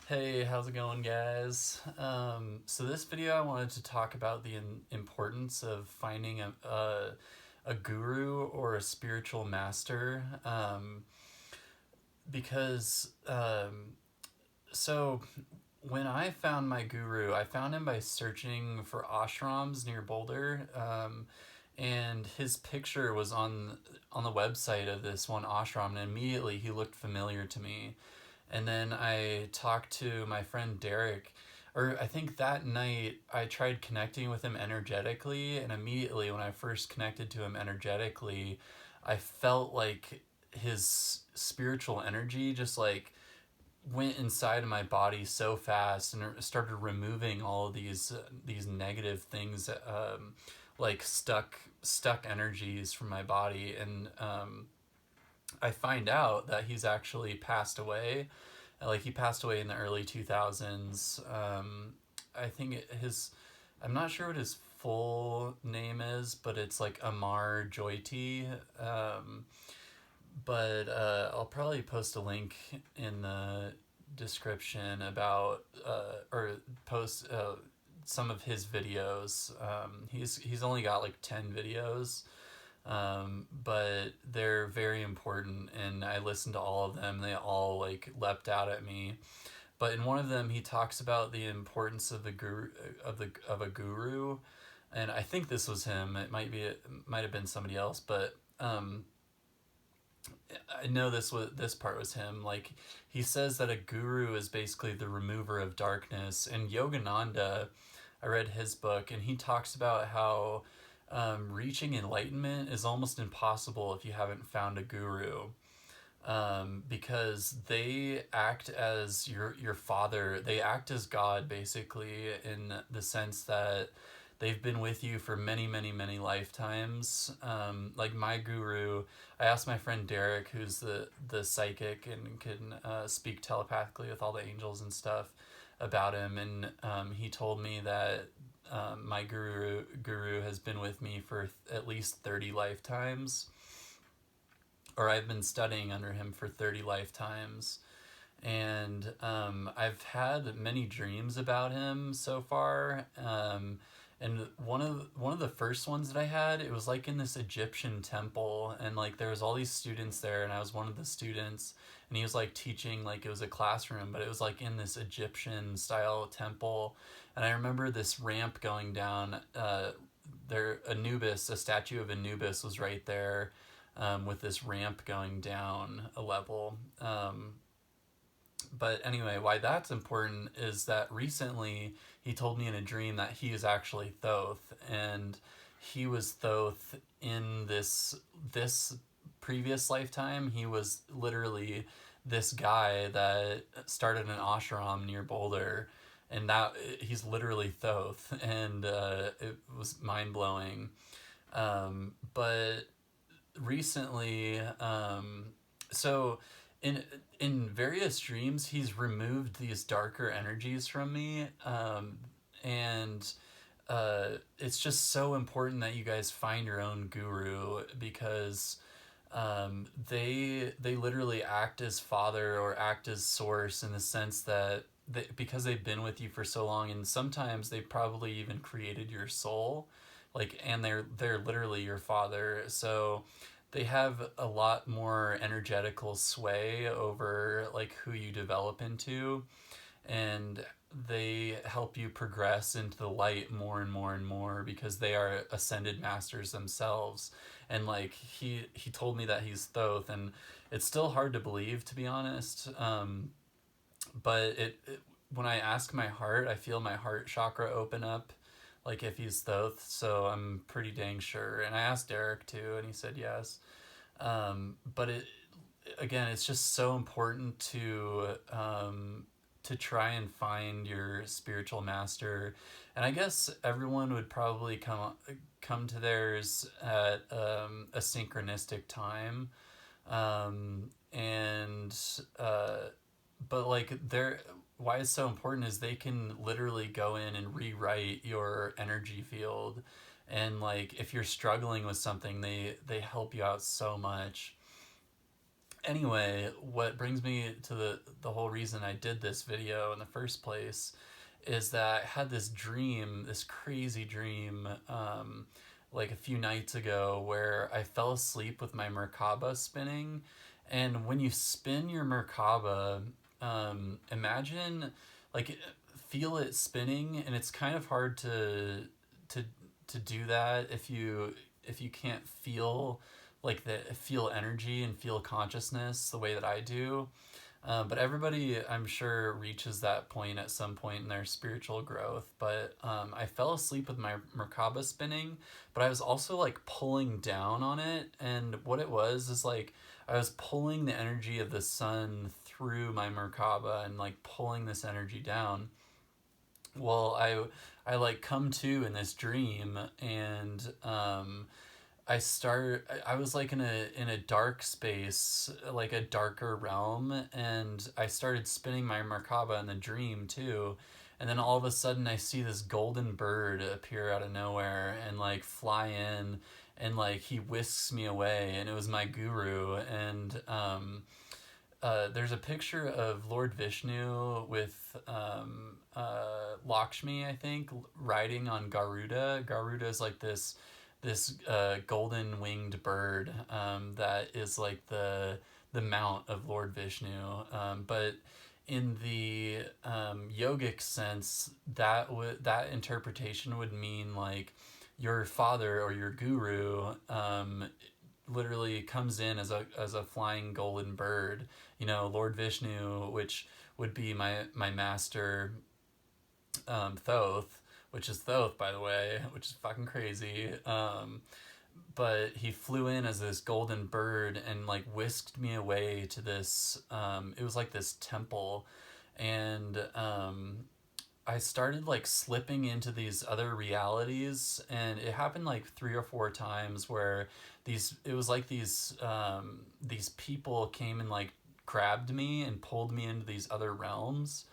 Hey, how's it going, guys? So this video, I wanted to talk about the importance of finding a guru or a spiritual master, because so when I found my guru, I found him by searching for ashrams near Boulder, and his picture was on the website of this one ashram, and immediately he looked familiar to me. And then I talked to my friend Derek, or I think that night I tried connecting with him energetically, and immediately when I first connected to him energetically, I felt like his spiritual energy just like went inside of my body so fast and started removing all of these negative things, like stuck energies from my body. And I find out that he's actually passed away. Like, he passed away in the early 2000s. I think his, I'm not sure what his full name is, but it's like Amar Jyoti. But I'll probably post a link in the description about, or post some of his videos. He's only got like 10 videos, but they're very important, and I listened to all of them. They all like leapt out at me. But in one of them, he talks about the importance of the guru of a guru, and I think this was him. It might have been somebody else, but I know this part was him. Like, he says that a guru is basically the remover of darkness. And Yogananda, I read his book, and he talks about how reaching enlightenment is almost impossible if you haven't found a guru, because they act as your father. They act as God, basically, in the sense that they've been with you for many, many, many lifetimes. Like my guru, I asked my friend Derek, who's the psychic and can speak telepathically with all the angels and stuff, about him, and he told me that my guru has been with me for at least 30 lifetimes, or I've been studying under him for 30 lifetimes. And I've had many dreams about him so far. And one of the first ones that I had, it was like in this Egyptian temple, and like there was all these students there, and I was one of the students, and he was like teaching, like it was a classroom, but it was like in this Egyptian style temple. And I remember this ramp going down. A statue of Anubis was right there, with this ramp going down a level. But anyway, why that's important is that recently he told me in a dream that he is actually Thoth, and he was Thoth in this previous lifetime. He was literally this guy that started an ashram near Boulder, and that he's literally Thoth, and it was mind blowing. But recently, so in in various dreams, he's removed these darker energies from me, and it's just so important that you guys find your own guru, because they literally act as father or act as source, in the sense that because they've been with you for so long, and sometimes they probably even created your soul, like, and they're literally your father. So they have a lot more energetical sway over like who you develop into, and they help you progress into the light more and more and more, because they are ascended masters themselves. And like he told me that he's Thoth, and it's still hard to believe, to be honest. But when I ask my heart, I feel my heart chakra open up, like if he's Thoth. So I'm pretty dang sure. And I asked Derek too, and he said yes. But again, it's just so important to try and find your spiritual master. And I guess everyone would probably come to theirs at a synchronistic time. And but like they're why it's so important is they can literally go in and rewrite your energy field. And like if you're struggling with something, they help you out so much. Anyway, what brings me to the whole reason I did this video in the first place is that I had this dream, this crazy dream, like a few nights ago, where I fell asleep with my Merkaba spinning. And when you spin your Merkaba, imagine, like, feel it spinning, and it's kind of hard to to do that if you can't feel like feel energy and feel consciousness the way that I do. But everybody, I'm sure, reaches that point at some point in their spiritual growth. But I fell asleep with my Merkaba spinning, but I was also like pulling down on it. And what it was is like I was pulling the energy of the sun through my Merkaba and like pulling this energy down. Well, I like come to in this dream, and I was like in a dark space, like a darker realm, and I started spinning my Merkaba in the dream too. And then all of a sudden I see this golden bird appear out of nowhere and like fly in, and like he whisks me away, and it was my guru. And there's a picture of Lord Vishnu with Lakshmi, I think, riding on Garuda. Garuda is like this golden winged bird that is like the mount of Lord Vishnu. But in the yogic sense, that interpretation would mean like your father or your guru literally comes in as a flying golden bird. You know, Lord Vishnu, which would be my master, Thoth, which is Thoth, by the way, which is fucking crazy. But he flew in as this golden bird and like whisked me away to this. It was like this temple, and I started like slipping into these other realities, and it happened like 3 or 4 times where it was like these people came and like grabbed me and pulled me into these other realms.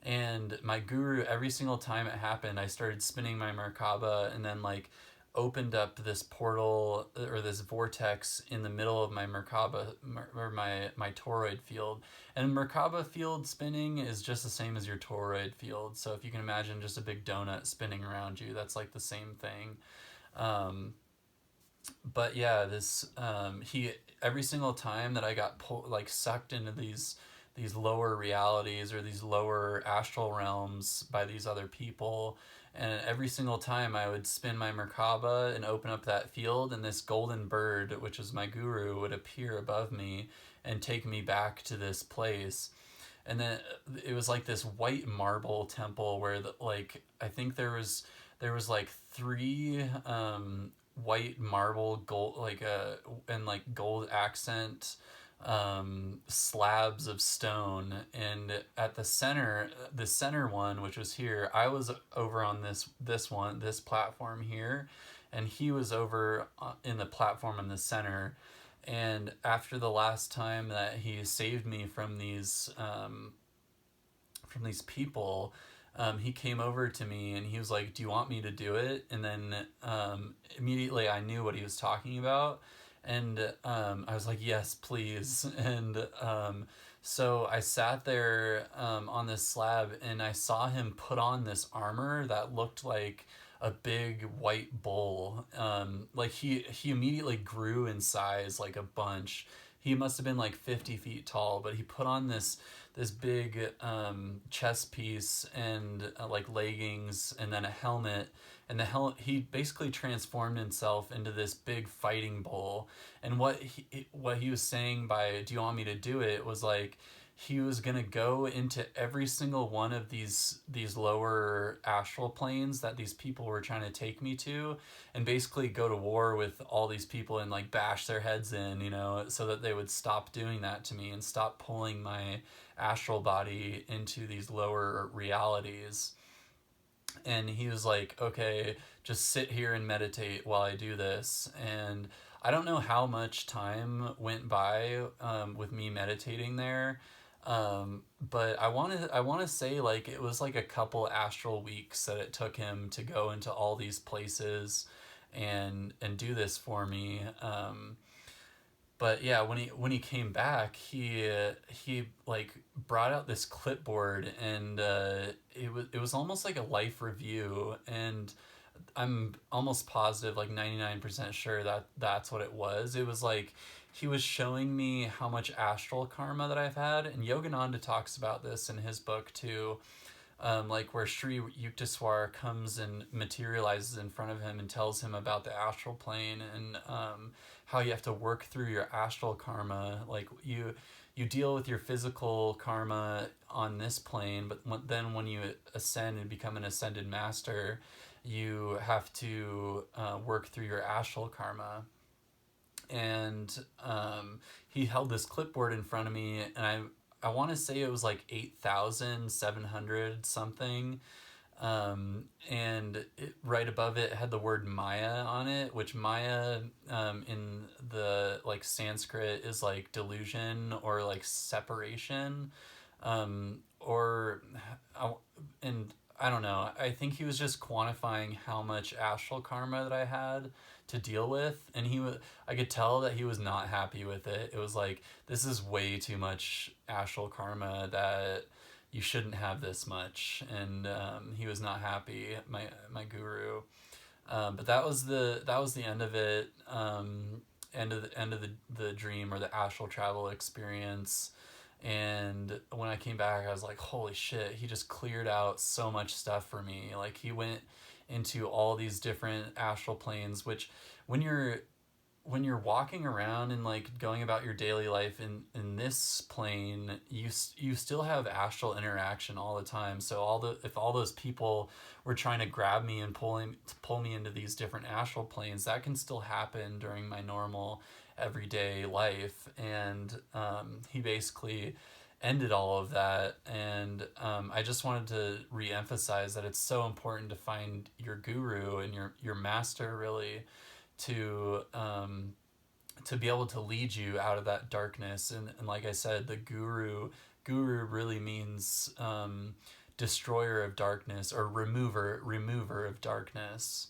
And my guru, every single time it happened, I started spinning my Merkaba, and then like opened up this portal or this vortex in the middle of my Merkaba, or my toroid field. And Merkaba field spinning is just the same as your toroid field. So if you can imagine just a big donut spinning around you, that's like the same thing. But yeah, this he every single time that I got like sucked into these lower realities or these lower astral realms by these other people, and every single time I would spin my Merkaba and open up that field, and this golden bird, which is my guru, would appear above me and take me back to this place. And then it was like this white marble temple where like I think there was like three white marble gold, like and like gold accent slabs of stone. And at the center one, which was here, I was over on this platform here, and he was over in the platform in the center. And after the last time that he saved me from these people, he came over to me and he was like, "Do you want me to do it?" And then immediately I knew what he was talking about, and I was like, "Yes, please." And so I sat there on this slab, and I saw him put on this armor that looked like a big white bull. Like he immediately grew in size like a bunch. He must have been like 50 feet tall, but he put on this big chest piece and like leggings, and then a helmet. And he basically transformed himself into this big fighting bull. And what he was saying by "Do you want me to do it?" was like he was gonna go into every single one of these lower astral planes that these people were trying to take me to, and basically go to war with all these people and like bash their heads in, you know, so that they would stop doing that to me and stop pulling my astral body into these lower realities. And he was like, "Okay, just sit here and meditate while I do this." And I don't know how much time went by with me meditating there, but I want to say like it was like a couple astral weeks that it took him to go into all these places and do this for me. But yeah, when he came back, he like brought out this clipboard, and it was almost like a life review, and I'm almost positive, like 99% sure that that's what it was. It was like he was showing me how much astral karma that I've had, and Yogananda talks about this in his book too. Like where Sri Yukteswar comes and materializes in front of him and tells him about the astral plane, and how you have to work through your astral karma. Like you deal with your physical karma on this plane, but then when you ascend and become an ascended master, you have to work through your astral karma. And he held this clipboard in front of me, and I want to say it was like 8,700 something. And right above it had the word Maya on it, which Maya, in the like Sanskrit, is like delusion or like separation, or and I don't know. I think he was just quantifying how much astral karma that I had to deal with, and I could tell that he was not happy with it. It was like, this is way too much astral karma, that you shouldn't have this much, and he was not happy. My guru, but that was the end of it. End of the dream, or the astral travel experience. And when I came back, I was like, holy shit, he just cleared out so much stuff for me. Like, he went into all these different astral planes, which when you're walking around and like going about your daily life in this plane, you still have astral interaction all the time. So if all those people were trying to grab me and pull me into these different astral planes, that can still happen during my normal everyday life. And he basically ended all of that. And I just wanted to re-emphasize that it's so important to find your guru and your master, really, to be able to lead you out of that darkness. And like I said, the guru really means destroyer of darkness, or remover of darkness.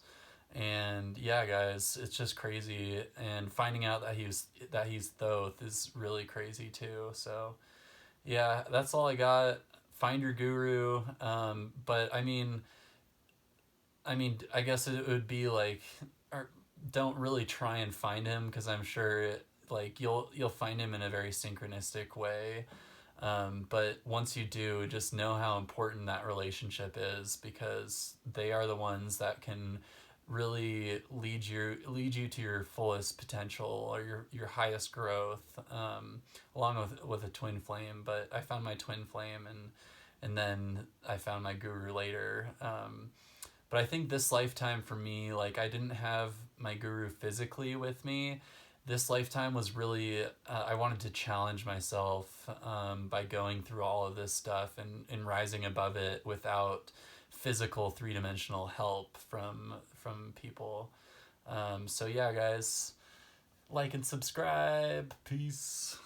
And yeah, guys, it's just crazy. And finding out that he's Thoth is really crazy too. So yeah, that's all I got. Find your guru. But I guess it would be like, or don't really try and find him, because I'm sure like you'll find him in a very synchronistic way. But once you do, just know how important that relationship is, because they are the ones that can really lead you to your fullest potential, or your highest growth, along with a twin flame. But I found my twin flame, and then I found my guru later. But I think this lifetime for me, like, I didn't have my guru physically with me. This lifetime was really, I wanted to challenge myself, by going through all of this stuff, and rising above it without physical three-dimensional help from people. So yeah, guys, like and subscribe. Peace.